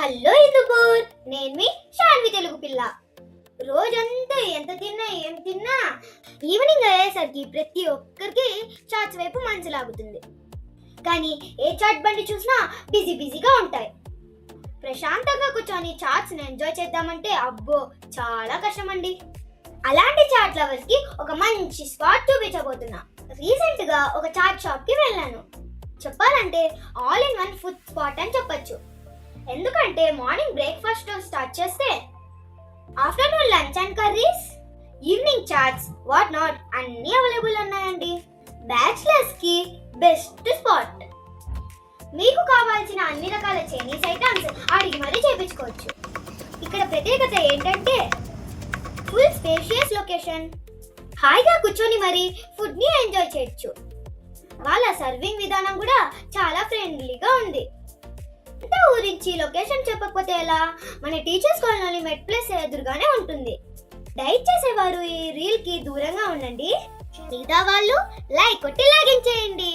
Hello Hindupur, నేను మీ శాన్వి తెలుగు పిల్ల. రోజంతా ఎంత తిన్నా ఏం తిన్నా ఈవినింగ్ అయ్యేసరికి ప్రతి ఒక్కరికి చాట్స్ వైపు మనసు లాగుతుంది. కానీ ఏ చాట్ బండి చూసినా బిజీగా ఉంటాయి. ప్రశాంతంగా కూర్చొని చాట్స్ని ఎంజాయ్ చేద్దామంటే అబ్బో చాలా కష్టం అండి. అలాంటి చాట్ లవర్స్ కి ఒక మంచి స్పాట్ చూపించబోతున్నా. రీసెంట్ గా ఒక చాట్ షాప్ కి వెళ్ళాను. చెప్పాలంటే all in one food spot అని చెప్పొచ్చు. ఎందుకంటే మార్నింగ్ బ్రేక్ఫాస్ట్ స్టార్ట్ చేస్తే afternoon lunch and curries, evening chats, what not అన్నీ అవైలబుల్ ఉన్నాయండి. బ్యాచిలర్స్ కి బెస్ట్ స్పాట్. మీకు కావాల్సిన అన్ని రకాల చైనీస్ ఐటమ్స్ అడిగి మరీ చేయించుకోవచ్చు. ఇక్కడ ప్రత్యేకత ఏంటంటే ఫుల్ స్పేషియస్ లొకేషన్. హాయిగా కూర్చొని మరి ఫుడ్ ని ఎంజాయ్ చేయొచ్చు. వాళ్ళ సర్వింగ్ విధానం కూడా చాలా ఫ్రెండ్లీగా ఉంది. అంటే ఊరించి లొకేషన్ చెప్పకపోతే ఎలా? మన టీచర్స్ కాలనీ మెట్ ప్లేస్ ఎదురుగానే ఉంటుంది. డైట్ చేసేవారు ఈ రీల్ కి దూరంగా ఉండండి. మిగతా వాళ్ళు లైక్ కొట్టి లాగించేయండి.